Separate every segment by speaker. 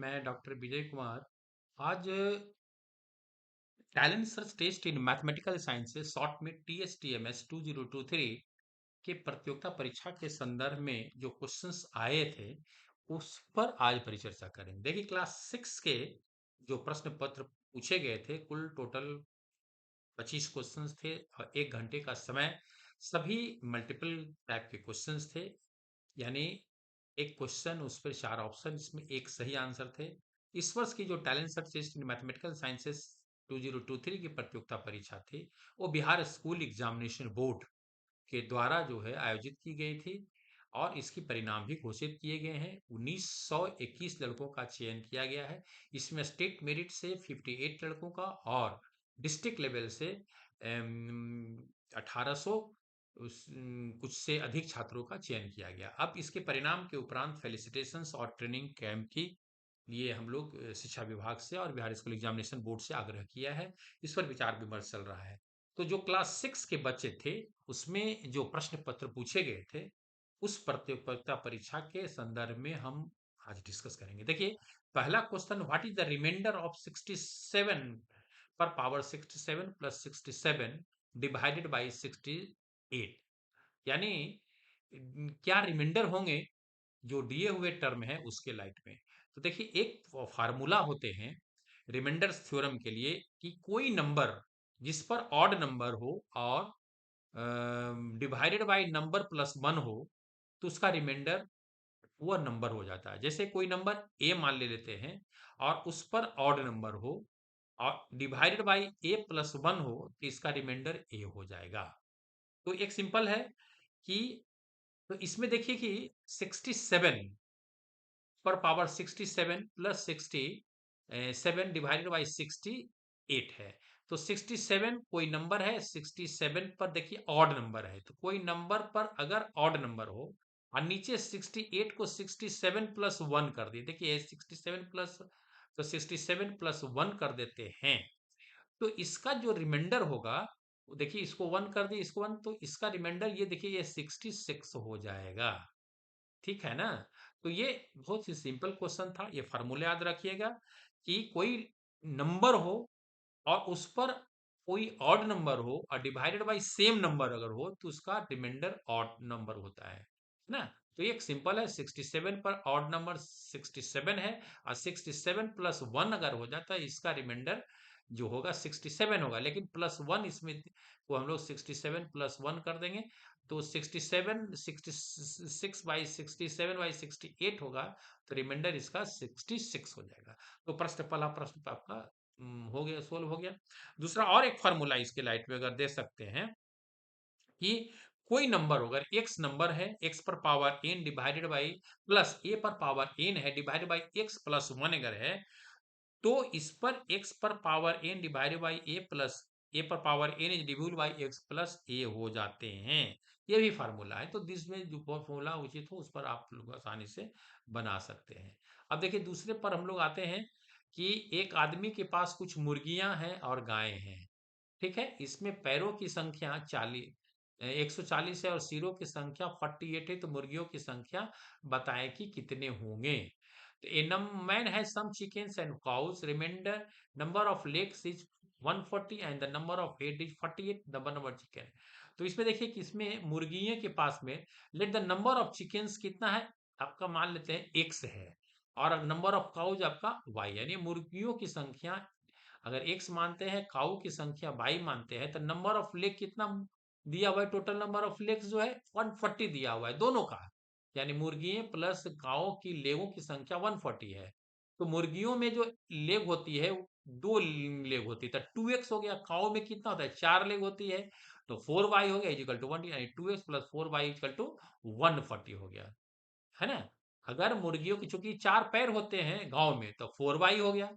Speaker 1: मैं डॉक्टर विजय कुमार आज talent search test in mathematical sciences short में TSTMS 2023 के प्रतियोगिता परीक्षा के संदर्भ में जो क्वेश्चंस आए थे उस पर आज परिचर्चा करेंगे। देखिए क्लास 6 के जो प्रश्न पत्र पूछे गए थे, कुल टोटल 25 क्वेश्चंस थे और 1 घंटे का समय। सभी मल्टीपल टाइप के क्वेश्चंस थे, यानी एक क्वेश्चन उस पर 4 ऑप्शन, इसमें एक सही आंसर थे। इस वर्ष की जो talent search test in mathematical sciences 2023 की प्रतियोगिता परीक्षा थी, वो बिहार स्कूल एग्जामिनेशन बोर्ड के द्वारा जो है आयोजित की गई थी और इसकी परिणाम भी घोषित किए गए हैं। 1921 लड़कों का चयन किया गया है। इसमें स्टेट मेरिट से 58 लड़कों का और डिस्ट्रिक्ट लेवल से 1800 कुछ से अधिक छात्रों का चयन किया गया। अब इसके परिणाम के उपरांत फेलिसिटेशंस और ट्रेनिंग कैंप की लिए हम लोग शिक्षा विभाग से और बिहार स्कूल एग्जामिनेशन बोर्ड से आग्रह किया है। इस पर विचार विमर्श चल रहा है। तो जो क्लास 6 के बच्चे थे, उसमें जो प्रश्न पत्र पूछे गए थे, उस प्रतियोगिता परीक्षा के संदर्भ में हम आज डिस्कस करेंगे। देखिए, पहला question, what is the remainder of 67 पर पावर 67 प्लस 67 डिवाइडेड बाई 68? यानी क्या रिमाइंडर होंगे जो दिए हुए टर्म है उसके लाइट में। तो देखिए, एक फार्मूला होते हैं रिमाइंडर थ्योरम के लिए कि कोई नंबर जिस पर ऑड नंबर हो और divided by number plus one हो, तो उसका रिमाइंडर वह नंबर हो जाता है। जैसे कोई नंबर ए मान ले लेते हैं और उस पर ऑड नंबर हो और divided by A plus one हो, तो इसका रिमाइंडर ए हो जाएगा। तो एक सिंपल है कि, तो इसमें देखिए कि 67 पर पावर 67 प्लस 67 डिवाइडेड बाई 68 है। तो 67 कोई नंबर है, 67 पर देखिए ऑड नंबर है, तो कोई नंबर पर अगर ऑड नंबर हो और नीचे 68 को 67 प्लस वन कर दिए, देखिए 67 प्लस, तो 67 प्लस वन कर देते हैं, तो इसका जो रिमाइंडर होगा, देखिए इसको वन कर दिए, इसको वन, तो इसका रिमाइंडर ये देखिए ये 66 हो जाएगा। ठीक है ना? तो ये बहुत ही सिंपल क्वेश्चन था। ये फार्मूला याद रखिएगा कि कोई नंबर हो और उस पर कोई ऑड नंबर हो और डिवाइडेड बाय सेम नंबर अगर हो, तो उसका रिमाइंडर ऑड नंबर होता है ना? तो ये एक सिंपल है। 67 पर ऑड नंबर 67 है और 67 प्लस वन अगर हो जाता है, इसका रिमाइंडर जो होगा 67 होगा, लेकिन प्लस वन इसमें को हम लोग 67 प्लस वन कर देंगे, तो 67 66 बाई 67 बाई 68 होगा, तो रिमाइंडर इसका 66 हो जाएगा। तो प्रश्न, पहला प्रश्न तो आपका हो गया, सोल्व हो गया। दूसरा और एक फॉर्मूला इसके लाइट में अगर दे सकते हैं कि कोई नंबर हो, अगर x नंबर है, x पर power n divided by plus a पर पावर n है divided by x plus one अगर है, तो इस पर x पर power n divided by a plus a पर power n is divided by x plus a हो जाते हैं। ये भी फार्मूला है। तो दिस में जो फॉर्मूला उचित हो उस पर आप लोग आसानी से बना सकते हैं। अब देखिए दूसरे पर हम लोग आते हैं कि एक आदमी के पास कुछ मुर्गियां हैं और गायें हैं। ठीक है, इसमें पैरों की संख्या 140 है और सिरों की संख्या 48 है, तो मुर्गियों की संख्या बताएं कि कितने होंगे। तो a man has some chickens and cows, remainder number of legs is 140 and the number of head is 48, number chicken. तो इसमें देखिए कि इसमें मुर्गियों के पास में let the number of chickens कितना है, आपका मान लेते हैं x है, और नंबर ऑफ काउज आपका y, यानी मुर्गियों की संख्या अगर x मानते हैं, काऊ की संख्या y मानते हैं, तो नंबर ऑफ लेग कितना दिया हुआ है, टोटल नंबर ऑफ लेग्स जो है 140 दिया हुआ है दोनों का, यानी मुर्गियों प्लस काओ की लेगों की संख्या 140 है। तो मुर्गियों में जो लेग होती है, दो लेग होती है, तो 2x हो गया। काओ में कितना होता है, 4 लेग होती है, तो 4y हो गया इजिकल टू 1, यानी 2x plus 4y is equal to 140 हो गया, है ना? अगर मुर्गियों की चूंकि 4 पैर होते हैं गांव में, तो 4y हो गया।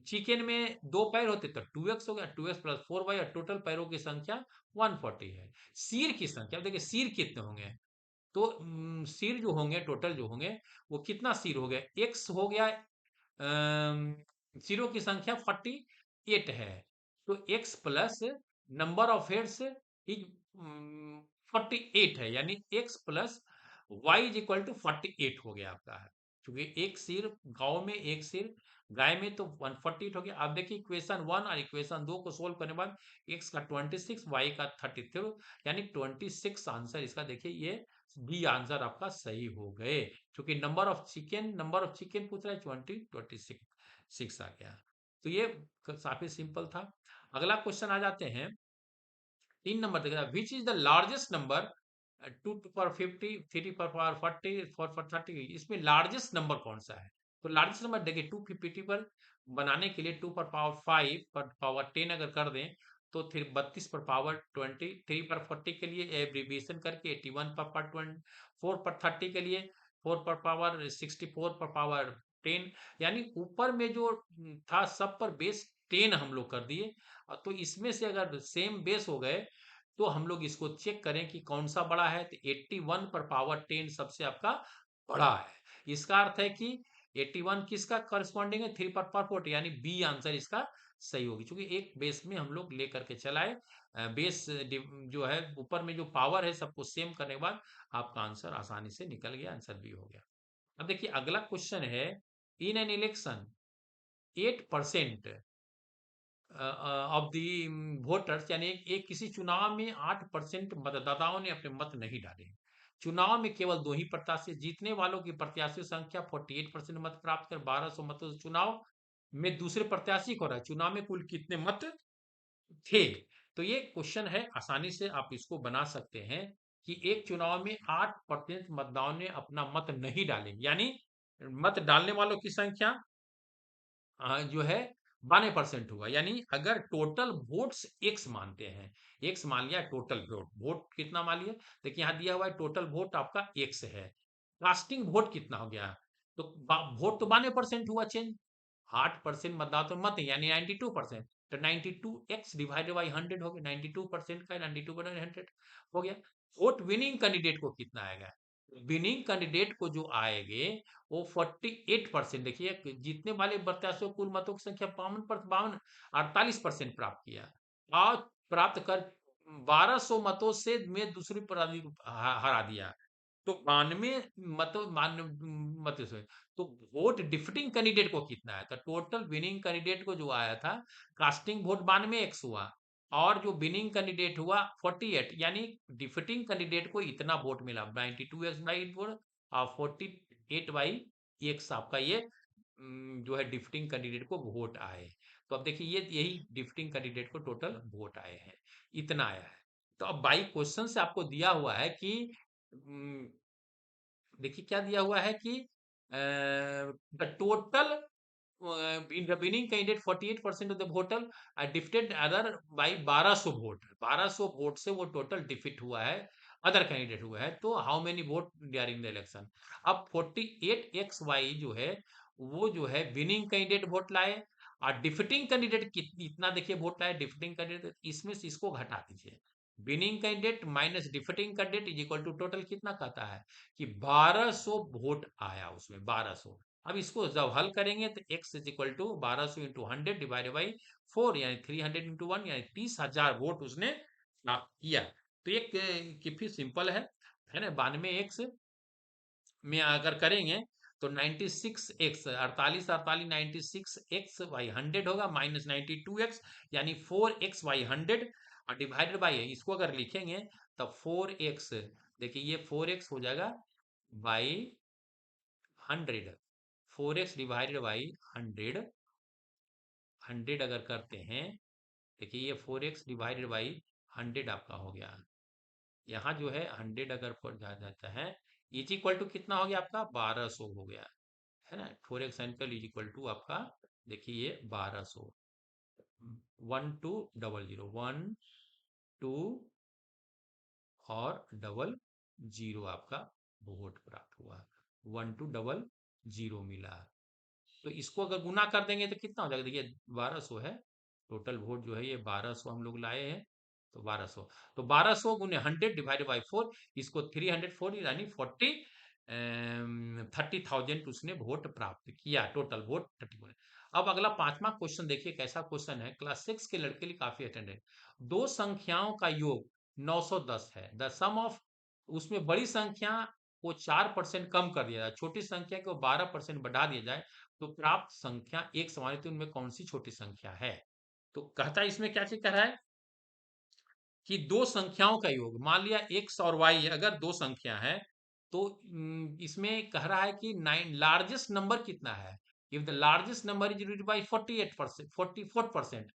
Speaker 1: चिकन में 2 पैर होते तो 2x हो गया, 2x प्लस 4y, और टोटल पैरों की संख्या 140 है। सिर की संख्या देखिए, सिर कितने होंगे, तो सिर जो होंगे, टोटल जो होंगे, वो कितना सिर हो गया, x हो गया, सिरों की संख्या 48 है, तो x plus number of heads is 48 है, यानी x plus y is equal to 48 हो गया आपका। क्योंकि एक सिर गांव में, एक सिर गाय में, तो 148 हो गया। अब देखिए इक्वेशन 1 और इक्वेशन 2 को सोल्व करने के बाद x का 26, y का 33, यानी 26 आंसर इसका। देखिए ये बी आंसर आपका सही हो गए, क्योंकि नंबर ऑफ चिकन पूछ रहा है, 26 आ गया। तो ये काफी सिंपल था। अगला क्वेश्चन आ जाते हैं 3 नंबर देखा, which is the largest number, 2 to the power 50, 3 to the power 40, 4 to the power 30, इसमें लार्जेस्ट नंबर कौन सा है? तो लार्जेस्ट नंबर देखिए 250 पर बनाने के लिए 2 पर पावर 5 पर पावर 10 अगर कर दें, तो फिर 32 पर पावर 20, 3 पर 40 के लिए एब्रीविएशन करके 81 पर पावर 20, 4 पर 30 के लिए 4 पर पावर 64 पर पावर 10, यानी ऊपर में जो था सब पर बेस 10 हम लोग कर दिए। तो इसमें से अगर सेम बेस हो गए, तो हम लोग इसको चेक करें कि कौन सा बड़ा है, तो 81 पर पावर 10 सबसे आपका बड़ा है। इसका अर्थ है कि 81 किसका करस्पॉन्डिंग है, 3 पर पावर 40, यानी बी आंसर इसका सही होगी, क्योंकि एक बेस में हम लोग लेकर के चलाए। बेस जो है ऊपर में जो पावर है सबको सेम करने के बाद आपका आंसर आसानी से निकल गया, आंसर बी हो गया। अब देखिए अगला क्वेश्चन है, in an election 8% of the voters, यानी एक किसी चुनाव में 8% मतदाताओं ने अपने मत नहीं डाले। चुनाव में केवल दो ही प्रत्याशी, जीतने वालों की प्रत्याशी संख्या 48% मत प्राप्त कर 1200 मतों से चुनाव में दूसरे प्रत्याशी को रहा। चुनाव में कुल कितने मत थे? तो ये क्वेश्चन है, आसानी से आप इसको बना सकते हैं कि एक चुनाव में 8% मतदाताओं ने अपना मत नहीं डाले, यानी मत डालने वालों की संख्या जो है 92% हुआ। यानी अगर टोटल वोट्स एक्स मानते हैं, एक्स मान लिया टोटल वोट, वोट कितना मान लिया, देखिए यहाँ दिया हुआ है टोटल वोट आपका एक्स है, कास्टिंग वोट कितना हो गया, तो वोट तो 92% हुआ चेंज, 8% मतदाता मत है, यानी 92%, तो 92x/100 हो गया, 92% का 92/100 हो गया। वोट विनिंग कैंडिडेट को कितना आएगा, विनिंग कैंडिडेट को जो आएंगे वो 48%, देखिए जीतने वाले प्रत्याशियों कुल मतों की संख्या 48% प्राप्त किया, और प्राप्त कर 1200 मतों से में दूसरी प्रणाली हरा दिया, तो 92 मतों से। तो वोट डिफिटिंग कैंडिडेट को कितना है, तो टोटल विनिंग कैंडिडेट को जो आया था, कास्टिंग वोट 92x हुआ, और जो विनिंग कैंडिडेट हुआ 48, यानी डिफिटिंग कैंडिडेट को इतना वोट मिला 92x/4 और 48/x आपका ये जो है डिफिटिंग कैंडिडेट को वोट आए। तो अब देखिए ये यही डिफिटिंग कैंडिडेट को टोटल वोट आए हैं, इतना आया है। तो अब बाई क्वेश्चन से आपको दिया हुआ है कि देखिए क्या दिया हुआ है कि the total in the winning candidate 48% of the voter are defeated other by 1200 vote, 1200 vote से वो टोटल डिफीट हुआ है, अदर कैंडिडेट हुआ है, तो how many vote during the election. अब 48xy जो है वो जो है विनिंग कैंडिडेट वोट लाए, और डिफिटिंग कैंडिडेट इतना देखिए वोट लाए डिफिटिंग कैंडिडेट, इसमें से इसको घटा दीजिए, winning candidate minus defeating candidate is equal to total कितना कहता है कि 1200 वोट आया उसमें, 1200। अब इसको जब हल करेंगे तो x is equal to 1200 into 100 divided by 4, यानी 300 इंटू 1, यानी 30,000 वोट उसने प्राप्त किया। तो एक काफी सिंपल है ना, 92x में अगर करेंगे तो 96x 48 48 96x/100 होगा, माइनस 92x यानी 4x/100, और डिवाइडेड बाई इसको अगर लिखेंगे तब 4x, देखिए ये 4x हो जाएगा बाई 100, 4x डिवाइडेड बाई 100, 100 अगर करते हैं, देखिए ये 4x डिवाइडेड बाई 100 आपका हो गया, यहाँ जो है 100 अगर पर जा जाता है इज इक्वल टू कितना हो गया आपका 1200 हो गया, है ना, 4x ankle is equal to आपका, देखिए ये 1200, 1200, 12 और 00 आपका वोट प्राप्त हुआ, 1200 मिला। तो इसको अगर गुना कर देंगे तो कितना हो जाएगा, देखिए 1200 है टोटल वोट जो है, ये 1200 हम लोग लाए हैं, तो 1200, तो 1200 गुने 100 डिवाइडेड बाई 4, इसको 304 यानी 30,000 उसने वोट प्राप्त किया, टोटल वोट 30। अब अगला 5वां क्वेश्चन देखिए कैसा क्वेश्चन है, क्लास 6 के लड़के लिए काफी अटेंडेड, दो संख्याओं का योग 910 है, द सम ऑफ, उसमें बड़ी संख्या को 4% कम कर दिया जाए, छोटी संख्या को 12% बढ़ा दिया जाए, तो प्राप्त संख्या एक समान है, तो उनमें कौन सी छोटी संख्या है? तो कहता है इसमें क्या चीज कर रहा है कि दो संख्याओं का योग, मान लिया x और y अगर दो संख्या है, तो इसमें कह रहा है कि नाइन लार्जेस्ट नंबर कितना है। If the largest number is divided by 48%, 44%,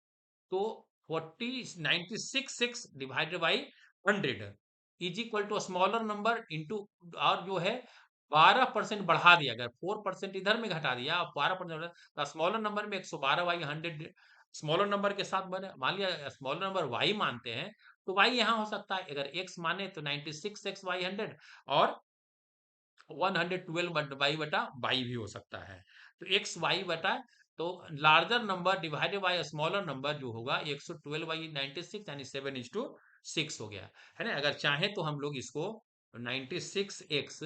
Speaker 1: तो 96 divided by 100 is equal to smaller number into, और जो है 12% बढ़ा दिया, अगर 4% इधर में घटा दिया और 12% स्मॉलर नंबर में 112/100 स्मॉलर नंबर के साथ बने, मान लिया स्मॉलर नंबर y मानते हैं, तो y यहाँ हो सकता है, अगर x माने तो 96x/100 और 112 बाई बटा बाई भी हो सकता है। तो एक्स वाई बटा, तो larger number divided by smaller number जो होगा 112/96 यानी 7:6 हो गया, है ना। अगर चाहे तो हम लोग इसको 96x,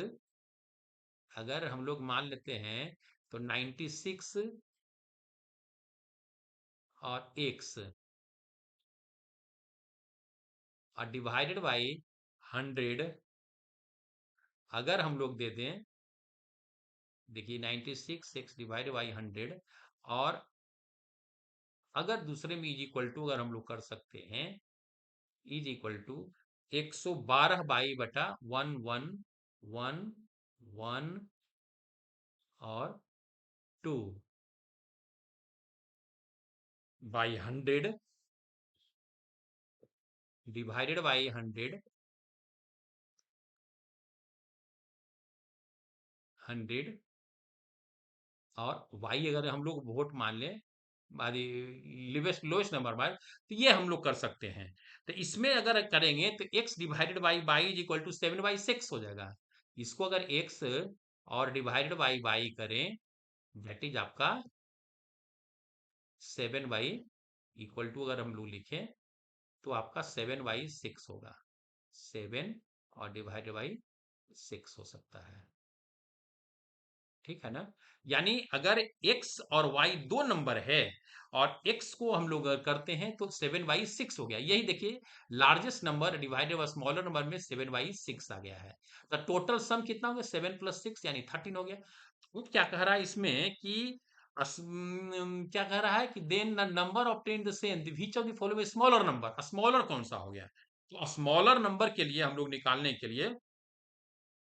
Speaker 1: अगर हम लोग मान लेते हैं तो 96 और x और डिवाइडेड बाई 100, अगर हम लोग दे दें, देखिए 96x डिवाइडेड बाई 100, और अगर दूसरे में इज इक्वल टू अगर हम लोग कर सकते हैं, इज इक्वल टू 112/11111 और 2 बाई 100 डिवाइडेड बाई 100 और y अगर हम लोग वोट मान लें, लिवेस्ट लोएस्ट नंबर बाय, तो ये हम लोग कर सकते हैं। तो इसमें अगर करेंगे तो x divided by by is equal to 7/6 हो जाएगा। इसको अगर x और डिवाइडेड बाई बाई करें, दैट इज आपका 7 इक्वल टू अगर हम लोग लिखें तो आपका 7/6 होगा। 7 और डिवाइडेड बाई 6 हो सकता है, ठीक है ना। यानी अगर x और y दो नंबर है और x को हम लोग अगर करते हैं तो 7/6 हो गया। यही देखिए, largest number divided by smaller number में 7/6 आ गया है। तो टोटल सम कितना हो गया, 7 + 6 यानी 13 हो गया। वो क्या कह रहा है इसमें कि क्या कह रहा है कि then the number obtain the same which of the following smaller number, smaller कौन सा हो गया। तो स्मॉलर नंबर के लिए हम लोग निकालने के लिए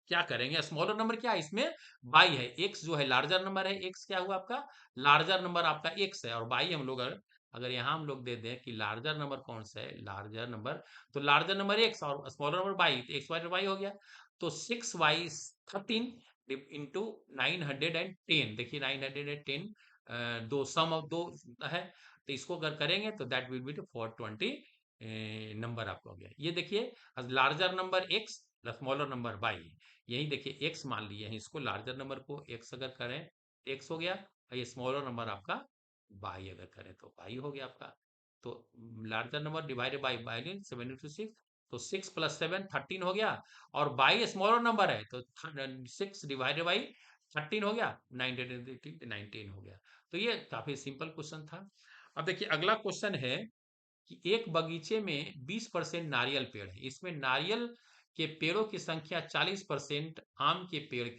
Speaker 1: क्या करेंगे, स्मॉलर नंबर क्या है इसमें, बाई है, एक्स जो है लार्जर नंबर है, एक्स क्या हुआ आपका, लार्जर नंबर आपका एक्स है, और बाई हम लोग अगर अगर यहाँ हम लोग दे दें कि लार्जर नंबर कौन सा है, लार्जर नंबर, तो लार्जर नंबर एक्स और स्मॉलर नंबर बाई, तो एक्स वाई वाई हो गया। तो 6/13 इंटू 910, देखिए 910 दो सम ऑफ दो है, तो इसको अगर करेंगे तो दैट विल बी 420 नंबर आपका हो गया। ये देखिए, larger number x, smaller number by, यही देखिए x मान लिए हैं, इसको लार्जर नंबर को x अगर करें x हो गया, और ये स्मॉलर नंबर आपका y अगर करें तो y हो गया आपका। तो larger number divided by by 7/6, तो 6 + 7 13 हो गया, और बाई स्मॉलर नंबर है तो 6 डिवाइडेड बाई 13 हो गया, 19 हो गया। तो ये काफी सिंपल क्वेश्चन था। अब देखिए अगला क्वेश्चन है कि एक बगीचे में 20% नारियल पेड़ है, इसमें नारियल के पेड़ों की संख्या 40% आम के पेड़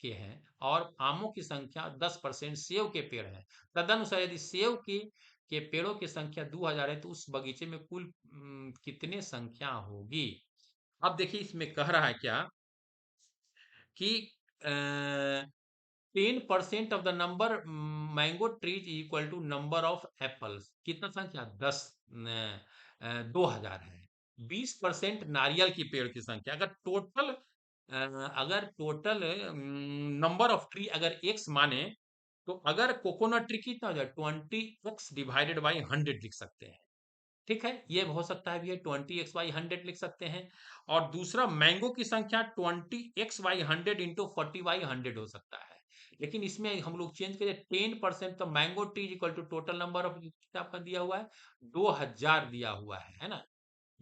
Speaker 1: के हैं, और आमों की संख्या 10% सेव के पेड़ हैं। तदनुसार यदि सेव के पेड़ों की संख्या 2000 है, तो उस बगीचे में कुल कितने संख्या होगी। अब देखिए इसमें कह रहा है क्या कि 10% of the number mango trees equal to number of apples, कितना संख्या 2000 है। 20% नारियल की पेड़ की संख्या, अगर टोटल नंबर ऑफ ट्री अगर x माने, तो अगर कोकोनट ट्री कितना हो जाए, 20x डिवाइडेड बाई 100 लिख सकते हैं, ठीक है। ये हो सकता है भैया 20x/100 लिख सकते हैं। और दूसरा मैंगो की संख्या 20x/100 इंटू 40/100 हो सकता है। लेकिन इसमें हम लोग चेंज करें 10%, तो mango tree equal to total number of आपका दिया हुआ है 2000 दिया हुआ है ना।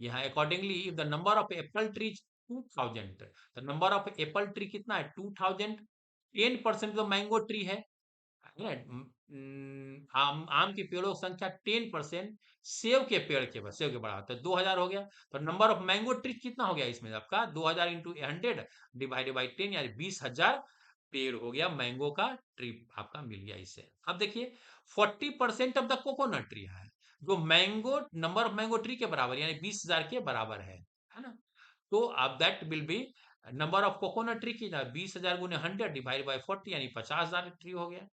Speaker 1: यहाँ accordingly if the number of Apple trees 2000, the number of Apple tree कितना है 2000, 10% तो मैंगो ट्री है, है आम आम के पेड़ों की संख्या 10%, सेब के पेड़ के बस सेब के बड़ा तो 2000 हो गया। तो नंबर ऑफ मैंगो ट्री कितना हो गया इसमें आपका 2000 इंटू 100 डिवाइडेड बाई 10 यानी 20,000 पेड़ हो गया मैंगो का ट्री आपका मिल गया इससे। अब देखिए 40% ऑफ द कोकोनट ट्री है जो mango number of mango tree के बराबर यानी 20,000 के बराबर है ना। तो अब that will be number of coconut tree की ना 20,000 गुने 100 डिवाइड बाई 40 यानी 50,000 ट्री हो गया।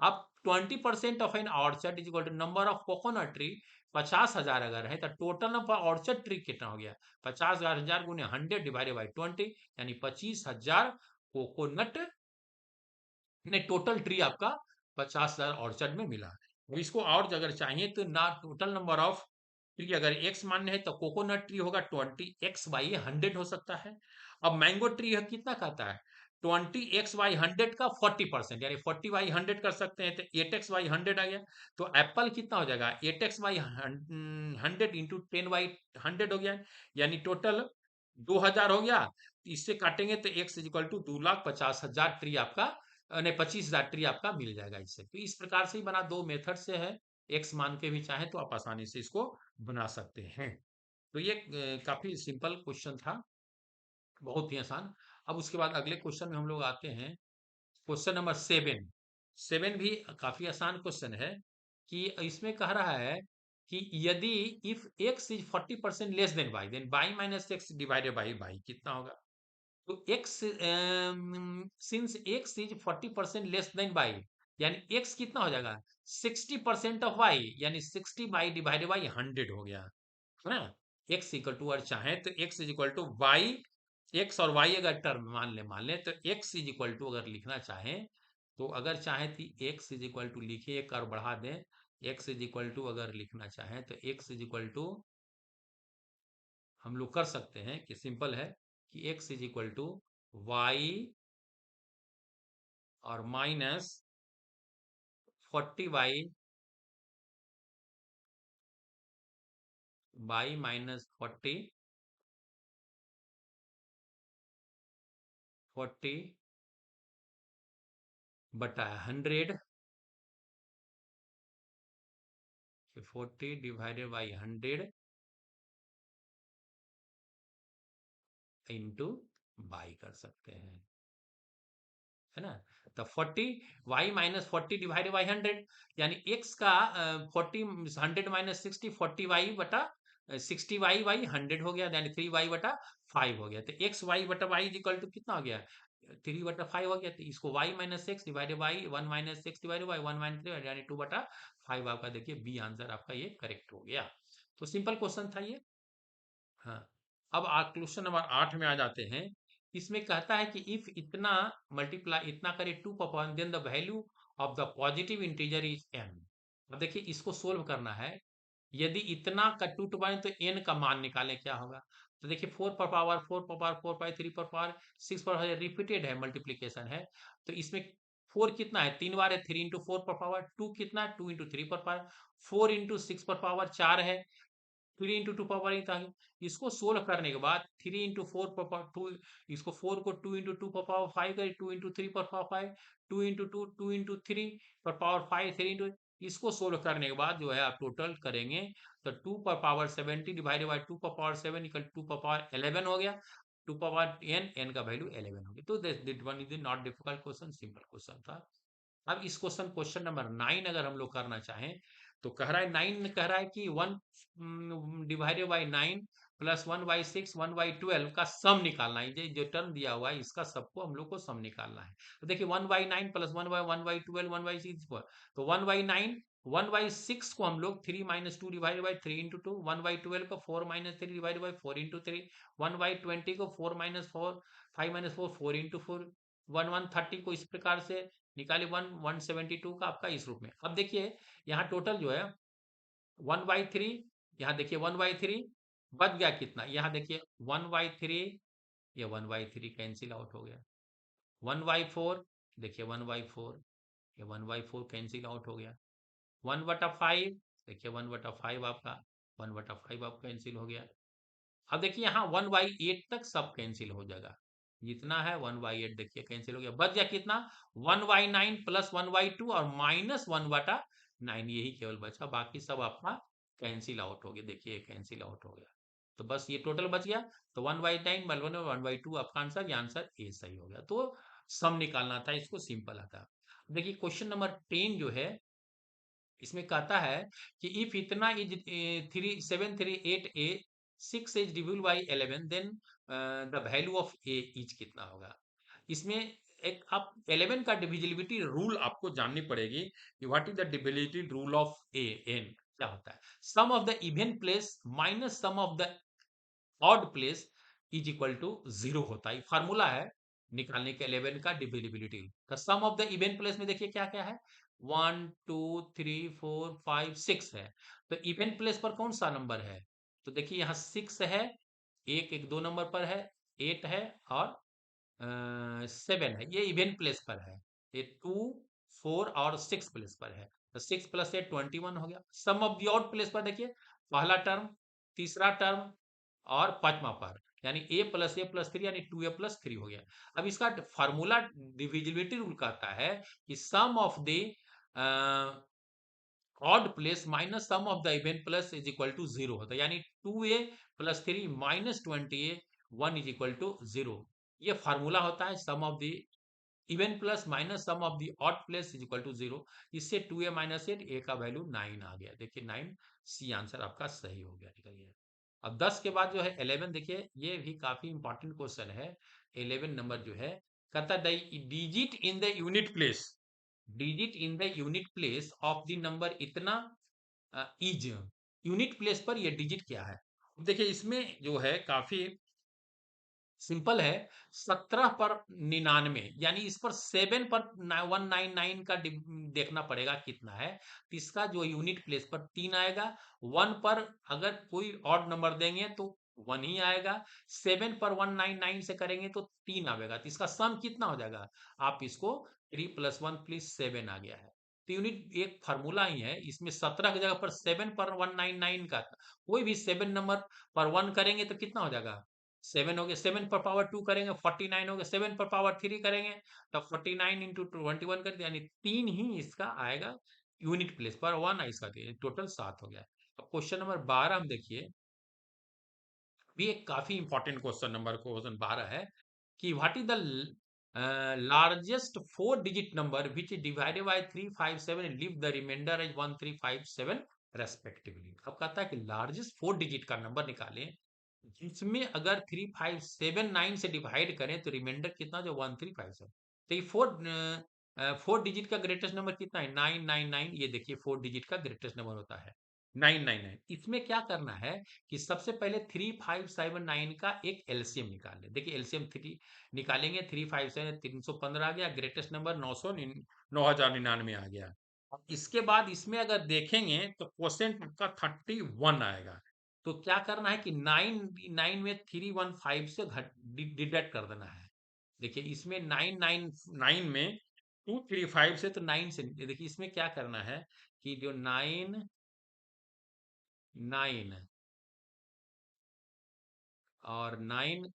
Speaker 1: अब 20% of an orchard is equal to number of coconut tree 50,000 अगर है तो टोटल ऑफ ऑर्चर्ड ट्री कितना हो गया 50,000 गुने 100 डिवाइडेड बाई 20 यानी 25,000 कोकोनट ने टोटल ट्री आपका 50,000 ऑर्चर्ड में मिला। अब इसको और अगर चाहिए तो ना टोटल नंबर ऑफ ट्री अगर एक्स मान्य है तो कोकोनट ट्री होगा 20x/100 हो सकता है। अब मैंगो ट्री है कितना कहता है 20x/100 का 40% यानी 40/100 कर सकते हैं तो 8x/100 आ गया। तो एप्पल कितना हो जाएगा 8x/100 इंटू 10/100 हो गया यानी टोटल 2000 हो गया। इससे काटेंगे तो x is equal to 2,50,000 tree आपका नहीं 25,000 ट्री आपका मिल जाएगा इससे। तो इस प्रकार से ही बना दो मेथड से है एक्स मान के भी चाहे तो आप आसानी से इसको बना सकते हैं। तो ये काफी सिंपल क्वेश्चन था बहुत ही आसान। अब उसके बाद अगले क्वेश्चन में हम लोग आते हैं क्वेश्चन नंबर 7। 7 भी काफी आसान क्वेश्चन है कि इसमें कह रहा है कि यदि if x is 40% less than y then y minus x divided by y कितना होगा। तो x since x is 40% less than y यानी x कितना हो जाएगा 60% ऑफ y यानी 60 डिवाइडेड बाई 100 हो गया है ना। x इक्वल टू और चाहे तो x is equal to y x और y अगर टर्म मान ले तो x इज इक्वल टू अगर लिखना चाहें तो अगर चाहे तो x इज इक्वल टू लिखिए एक और बढ़ा दें x इज इक्वल टू अगर लिखना चाहें तो x इज इक्वल टू हम लोग कर सकते हैं कि सिंपल है कि x is equal to y और माइनस 40 बाई माइनस 40 बटा 100 40 डिवाइडेड बाई 100 इंटू बाई कर सकते हैं है ना। तो 40 y माइनस 40 डिवाइडेड बाई 100 यानी x का 40 100 माइनस 60 40y बटा 60y/100 हो गया यानी 3y/5 हो गया। तो x y/y इक्वल टू कितना हो गया 3/5 हो गया। तो इसको y minus x divided by 1 minus x divided by 1 minus 3 यानी 2/5 आपका देखिए बी आंसर आपका ये करेक्ट हो गया। तो सिंपल क्वेश्चन था ये। हाँ अब क्वेश्चन नंबर 8 में आ जाते हैं। इसमें कहता है कि इफ इतना मल्टीप्लाई इतना करे 2 का power then the value of the positive integer is n। अब देखिए इसको सोल्व करना है यदि इतना का 2 टू पावर तो n का मान निकालें क्या होगा। तो देखिए 4 पर पावर 4 पर पावर 4 पावर 3 पर पावर 6 पर रिपीटेड है मल्टीप्लीकेशन है। तो इसमें 4 कितना है 3 बार है 3 इंटू 4 पर पावर 2 कितना है 2 इंटू 3 पर पावर 4 इंटू 6 पर पावर 4 है 3 इंटू 2 पावर एट आ गया। इसको सोल्व करने के बाद 3 इंटू 4 पर 2 इसको 4 को 2 इंटू 2 पर पावर 5 करे 2 इंटू 3 पर पावर 5 2 इंटू 2 2 इंटू 3 पर पावर 5 3 इंटू इसको सोल्व करने के बाद जो है आप टोटल करेंगे तो 2 पर पावर 70 डिवाइडेड बाई 2 पर पावर 7 इक्वल 2 पर पावर 11 हो गया 2 पर पावर n का वैल्यू 11 हो गया। तो this one is not difficult question simple question था। अब इस क्वेश्चन नंबर 9 अगर हम लोग करना चाहें तो कह रहा है 9 कह रहा है कि 1 डिवाइडेड बाई 9 प्लस 1/6 1/12 का सम निकालना है। ये जो टर्म दिया हुआ है इसका सबको हम लोग को सम निकालना है। तो देखिए 1/9 प्लस 1/1/12 1/6 तो 1/9 1/6 को हम लोग 3 माइनस 2 डिवाइडेड बाई 3 इंटू 2 1/12 को 4 माइनस 3 डिवाइडेड बाई 4 इंटू 3 1/20 को 4 माइनस 4 5 माइनस 4 4 इंटू 4 1/130 को इस प्रकार से निकाले 1/172 का आपका इस रूप में। अब देखिए यहाँ टोटल जो है 1/3 यहाँ देखिए 1/3 बच गया कितना यहाँ देखिए 1/3 ये 1/3 कैंसिल आउट हो गया 1/4 देखिए 1/4 ये 1/4 कैंसिल आउट हो गया 1/5 देखिए 1/5 आपका 1/5 आप कैंसिल हो गया। अब देखिए यहाँ 1/8 तक सब कैंसिल हो जाएगा जितना है 1/8 देखिए कैंसिल हो गया, बच गया कितना 1/9 प्लस 1/2 और माइनस 1/9, यही केवल बचा, बाकी सब आपका कैंसिल आउट हो गया, देखिए कैंसिल आउट हो गया। तो बस ये टोटल बच गया, तो 1/9 1/2 आपका आंसर, ये आंसर ए सही हो गया। तो सम निकालना था, इसको सिंपल आता। देखिए क्वेश्चन नंबर 10 जो है, इसमें कहता है कि इफ इतना is 3738 is divisible by 11, then the value of A is कितना होगा। इसमें एक आप 11 का डिविजिबिलिटी रूल आपको जाननी पड़ेगी कि what is the divisibility rule of eleven क्या होता है। Sum of the even place minus sum of the odd place is equal to 0 होता है, फार्मूला है निकालने के 11 का डिविजिबिलिटी। तो सम ऑफ द इवन प्लेस में देखिए क्या क्या है, 1 2 3 4 5 6 है। तो इवन प्लेस पर कौन सा नंबर है, तो देखिए यहाँ 6 है, एक एक दो नंबर पर है, 8 है और 7 है, ये इवन प्लेस पर है। ये 2 4 और 6 प्लेस पर है, तो 6 प्लस 8 21 हो गया। सम ऑफ द ऑड प्लेस पर देखिए, पहला टर्म, तीसरा टर्म और पांचवा पर, यानी a+a+3 यानी 2a+3 हो गया। अब इसका फार्मूला डिविजिबिलिटी रूल कहता है कि sum of the odd place minus sum of the even plus is equal to 0 होता है, यानी 2a+3 minus 20a 1 is equal to 0। ये फार्मूला होता है sum of the even plus minus sum of the odd place is equal to 0। इससे 2a minus 8, a का value 9 आ गया, देखिए 9, सी आंसर आपका सही हो गया, निकल गया। अब 10 के बाद जो है 11, देखिए ये भी काफी इंपॉर्टेंट क्वेश्चन है। 11 नंबर जो है, कहता है digit in the unit place, digit in the unit place of the number इतना इज, यूनिट प्लेस पर ये डिजिट क्या है। देखिए इसमें जो है काफी सिंपल है, 17 पर 99, यानी इस पर 7 पर 199 का देखना पड़ेगा कितना है। तो इसका जो यूनिट प्लेस पर 3 आएगा, 1 पर अगर कोई ऑड नंबर देंगे तो 1 ही आएगा, 7 पर 199 से करेंगे तो 3 आएगा, तो इसका सम कितना हो जाएगा, आप इसको 3 + 1 + 7 आ गया है। तो यूनिट एक फार्मूला ही है, इसमें 17 की जगह पर 7 पर 199 का, कोई भी 7 नंबर पर 1 करेंगे तो कितना हो जाएगा, 7 हो गया, 7 पर पावर 2 करेंगे 49 हो गया, 7 पर पावर 3 करेंगे तो 49 इंटू 21 कर दिया, यानी 3 ही इसका आएगा यूनिट प्लेस पर, 1 इसका टोटल 7 हो गया। अब क्वेश्चन नंबर 12 हम देखिए, भी एक काफी इंपॉर्टेंट क्वेश्चन, नंबर क्वेश्चन 12 है कि what is the largest 4 digit number which is divided by 357 and leave the remainder as 1357 respectively. अब कहता है कि लार्जेस्ट 4 डिजिट का नंबर निकालें जिसमें अगर 3579 से डिवाइड करें तो रिमाइंडर कितना, जो 1357। तो ये 4 डिजिट का ग्रेटेस्ट नंबर कितना है, 999, ये देखिए 4 डिजिट का ग्रेटेस्ट नंबर होता है 999। इसमें क्या करना है कि सबसे पहले 3579 का एक एलसीएम निकाल ले, देखिए एलसीएम 3 निकालेंगे, 357 315 आ गया, ग्रेटेस्ट नंबर 9099 आ गया। अब इसके बाद इसमें अगर देखेंगे तो क्वेश्चन का 31 आएगा, तो क्या करना है कि 9 में 315 से घट डिडक्ट कर देना है। देखिए इसमें 999 में 235 से, तो 9 से देखिए इसमें क्या करना है कि जो 9 और 9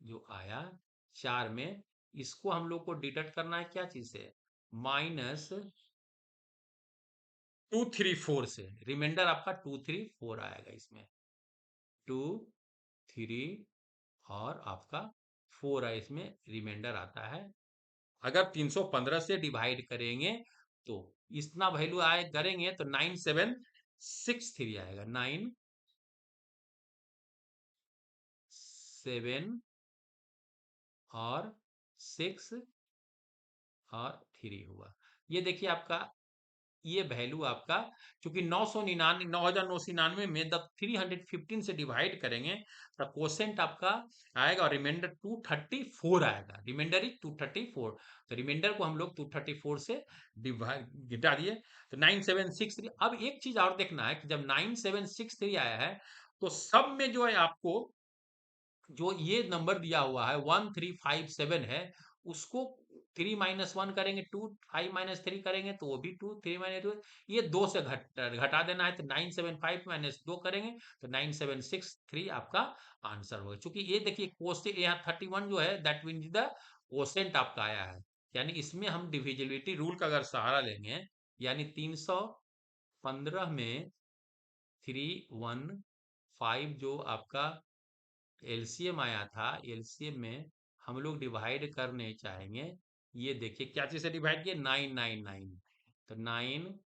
Speaker 1: जो आया 4 में, इसको हम लोग को डिडक्ट करना है क्या चीज से, -234 से, रिमाइंडर आपका 234 आएगा इसमें, 2 3 और आपका 4 है, इसमें रिमाइंडर आता है। अगर 315 से डिवाइड करेंगे तो इतना वैल्यू आए करेंगे तो 9763 आएगा, 97 और 6 और 3 हुआ। ये देखिए आपका ये वैल्यू आपका, क्योंकि 999 9999 में द 315 से डिवाइड करेंगे तो क्वोशेंट आपका आएगा और रिमाइंडर 234 आएगा, रिमाइंडर इज 234। तो रिमाइंडर को हम लोग 234 से डिवाइड घटा दिए तो 9763। अब एक चीज और देखना है कि जब 9763 आया है तो सब में जो है आपको जो ये नंबर दिया हुआ है 1357 है, उसको 3 - 1 करेंगे 2, 5 - 3 करेंगे तो वो भी 2, 3 - 2, ये 2 से घटा देना है तो 975 - 2 करेंगे तो 9763 आपका आंसर होगा। चूंकि ये देखिए क्वेश्चन यहाँ 31 जो है दैट मीन द क्वोशेंट आपका आया है, यानी इसमें हम डिविजिबिलिटी रूल का अगर सहारा लेंगे, यानी 315 में 315 जो आपका एलसीएम आया था, एलसीएम में हम लोग डिवाइड करने चाहेंगे, ये देखिए क्या चीज से डिवाइड किए, 999, तो 9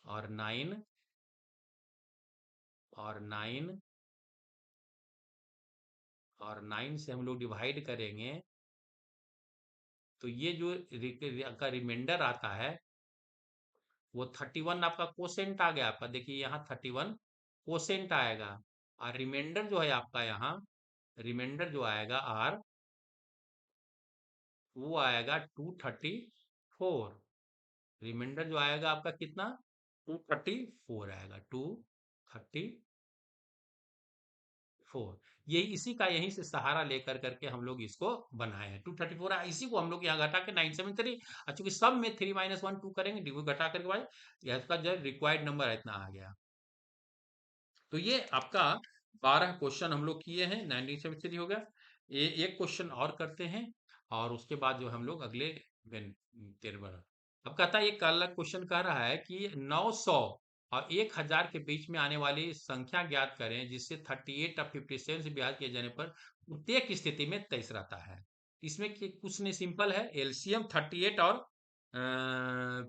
Speaker 1: और 9 और 9 और 9 से हम लोग डिवाइड करेंगे तो ये जो का रिमाइंडर आता है वो 31 आपका कोसेंट आ गया आपका, देखिए यहाँ 31 कोसेंट आएगा, और रिमाइंडर जो है आपका यहाँ रिमाइंडर जो आएगा आर वो आएगा 234, रिमाइंडर जो आएगा आपका कितना 234 आएगा, 234, यही इसी का यहीं से सहारा लेकर करके हम लोग इसको बनाए हैं 234, इसी को हम लोग यहाँ घटा के 973, चूंकि सब में 3 - 1 2 करेंगे डिवी घटा करके बाद इसका जो रिक्वायर्ड नंबर इतना आ गया। तो ये आपका 12 क्वेश्चन हम लोग किए हैं, 1973 हो गया। ये एक क्वेश्चन और करते हैं और उसके बाद जो हम लोग अगले तेरह, अब कहता है, एक अलग क्वेश्चन कह रहा है कि 900 और 1000 के बीच में आने वाली संख्या ज्ञात करें जिससे 38 और 57 से विभाजित किए जाने पर प्रत्येक स्थिति में 23 रहता है। इसमें कुछ नहीं, सिंपल है, एलसीएम 38 और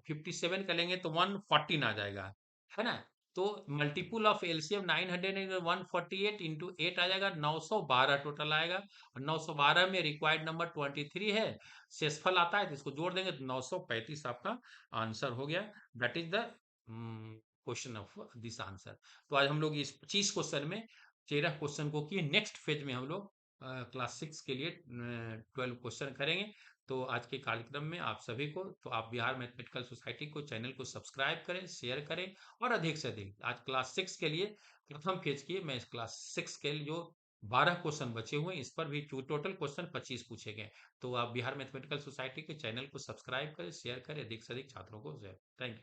Speaker 1: 57 का लेंगे तो 114 आ जाएगा, है ना। तो मल्टीपुल ऑफ एलसीएम 900 148 इंटू 8 आ जाएगा, 912 टोटल आएगा, और 912 में रिक्वायर्ड नंबर 23 है, शेषफल आता है तो इसको जोड़ देंगे तो 935 आपका आंसर हो गया। That is the question of this answer. तो आज हम लोग इस 25 क्वेश्चन में 13 क्वेश्चन को किए, नेक्स्ट फेज में हम लोग क्लास 6 के लिए 12 क्वेश्चन करेंगे। तो आज के कार्यक्रम में आप सभी को, तो आप बिहार मैथमेटिकल सोसाइटी को चैनल को सब्सक्राइब करें, शेयर करें, और अधिक से अधिक आज क्लास 6 के लिए प्रथम फेज की मैं इस क्लास 6 के लिए जो 12 क्वेश्चन बचे हुए हैं इस पर भी टोटल क्वेश्चन 25 पूछे गए। तो आप बिहार मैथमेटिकल सोसाइटी के चैनल को सब्सक्राइब करें, शेयर करें, अधिक से अधिक छात्रों को। Thank you.